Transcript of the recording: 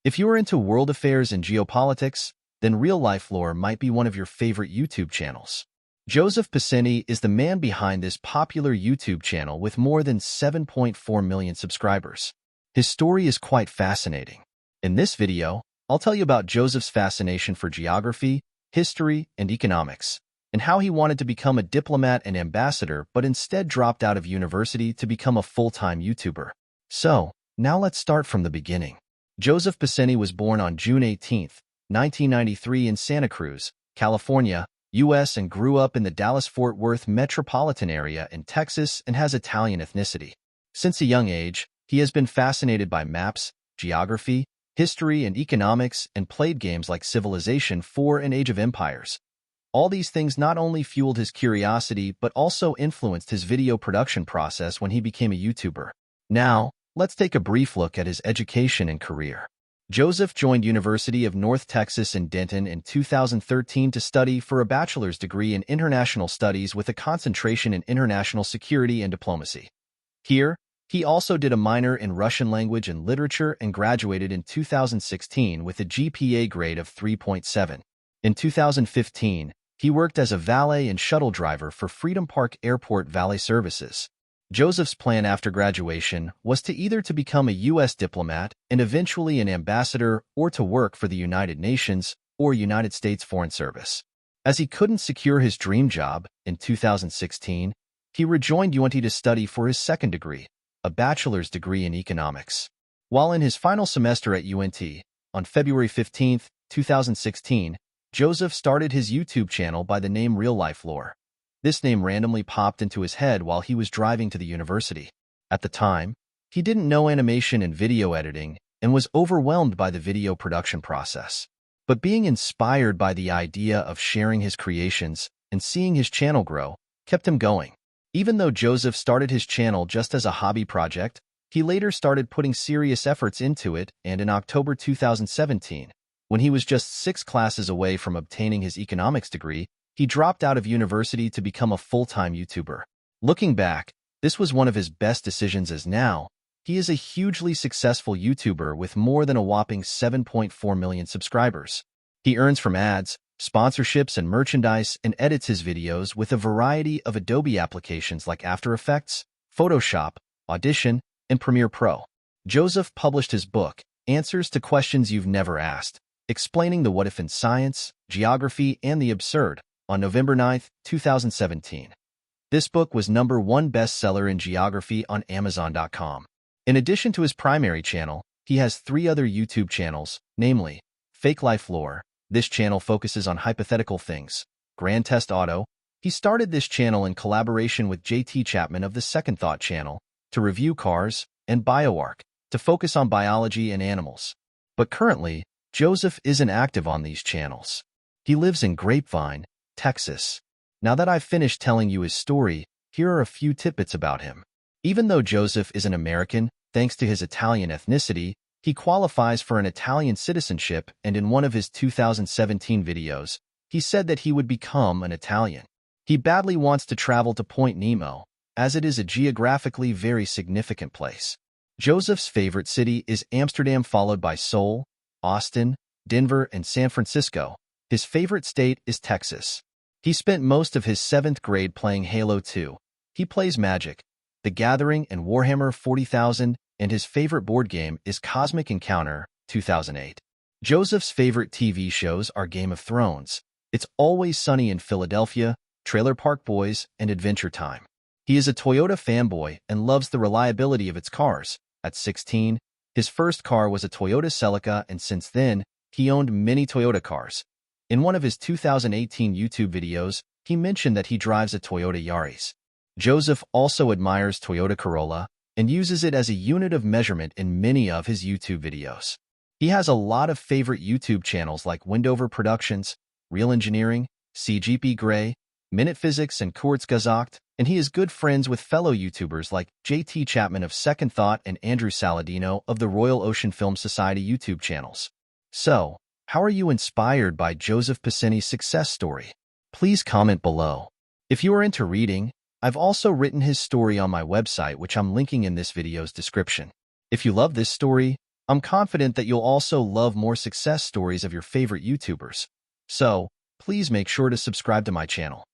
If you are into world affairs and geopolitics, then RealLifeLore might be one of your favorite YouTube channels. Joseph Pisenti is the man behind this popular YouTube channel with more than 7.4 million subscribers. His story is quite fascinating. In this video, I'll tell you about Joseph's fascination for geography, history, and economics, and how he wanted to become a diplomat and ambassador but instead dropped out of university to become a full-time YouTuber. So, now let's start from the beginning. Joseph Pisenti was born on June 18, 1993 in Santa Cruz, California, U.S. and grew up in the Dallas-Fort Worth metropolitan area in Texas and has Italian ethnicity. Since a young age, he has been fascinated by maps, geography, history, and economics and played games like Civilization IV and Age of Empires. All these things not only fueled his curiosity but also influenced his video production process when he became a YouTuber. Now, let's take a brief look at his education and career. Joseph joined University of North Texas in Denton in 2013 to study for a bachelor's degree in international studies with a concentration in international security and diplomacy. Here, he also did a minor in Russian language and literature and graduated in 2016 with a GPA grade of 3.7. In 2015, he worked as a valet and shuttle driver for Freedom Park Airport Valet Services. Joseph's plan after graduation was to either to become a U.S. diplomat and eventually an ambassador or to work for the United Nations or United States Foreign Service. As he couldn't secure his dream job, in 2016, he rejoined UNT to study for his second degree, a bachelor's degree in economics. While in his final semester at UNT, on February 15, 2016, Joseph started his YouTube channel by the name RealLifeLore. This name randomly popped into his head while he was driving to the university. At the time, he didn't know animation and video editing and was overwhelmed by the video production process. But being inspired by the idea of sharing his creations and seeing his channel grow kept him going. Even though Joseph started his channel just as a hobby project, he later started putting serious efforts into it, and in October 2017, when he was just 6 classes away from obtaining his economics degree, he dropped out of university to become a full-time YouTuber. Looking back, this was one of his best decisions as now, he is a hugely successful YouTuber with more than a whopping 7.4 million subscribers. He earns from ads, sponsorships, and merchandise and edits his videos with a variety of Adobe applications like After Effects, Photoshop, Audition, and Premiere Pro. Joseph published his book, Answers to Questions You've Never Asked, explaining the what-if in science, geography, and the absurd, on November 9, 2017. This book was #1 bestseller in geography on Amazon.com. In addition to his primary channel, he has 3 other YouTube channels, namely, Fake Life Lore. This channel focuses on hypothetical things. Grand Test Auto. He started this channel in collaboration with JT Chapman of the Second Thought channel to review cars, and BioArc to focus on biology and animals. But currently, Joseph isn't active on these channels. He lives in Grapevine, Texas. Now that I've finished telling you his story, here are a few tidbits about him. Even though Joseph is an American, thanks to his Italian ethnicity, he qualifies for an Italian citizenship, and in one of his 2017 videos, he said that he would become an Italian. He badly wants to travel to Point Nemo, as it is a geographically very significant place. Joseph's favorite city is Amsterdam, followed by Seoul, Austin, Denver, and San Francisco. His favorite state is Texas. He spent most of his 7th grade playing Halo 2. He plays Magic, The Gathering, and Warhammer 40,000, and his favorite board game is Cosmic Encounter 2008. Joseph's favorite TV shows are Game of Thrones, It's Always Sunny in Philadelphia, Trailer Park Boys, and Adventure Time. He is a Toyota fanboy and loves the reliability of its cars. At 16, his first car was a Toyota Celica, and since then, he owned many Toyota cars. In one of his 2018 YouTube videos, he mentioned that he drives a Toyota Yaris. Joseph also admires Toyota Corolla and uses it as a unit of measurement in many of his YouTube videos. He has a lot of favorite YouTube channels like Windover Productions, Real Engineering, CGP Grey, Minute Physics, and Kurzgesagt, and he is good friends with fellow YouTubers like JT Chapman of Second Thought and Andrew Saladino of the Royal Ocean Film Society YouTube channels. So, how are you inspired by Joseph Pisenti's success story? Please comment below. If you are into reading, I've also written his story on my website, which I'm linking in this video's description. If you love this story, I'm confident that you'll also love more success stories of your favorite YouTubers. So, please make sure to subscribe to my channel.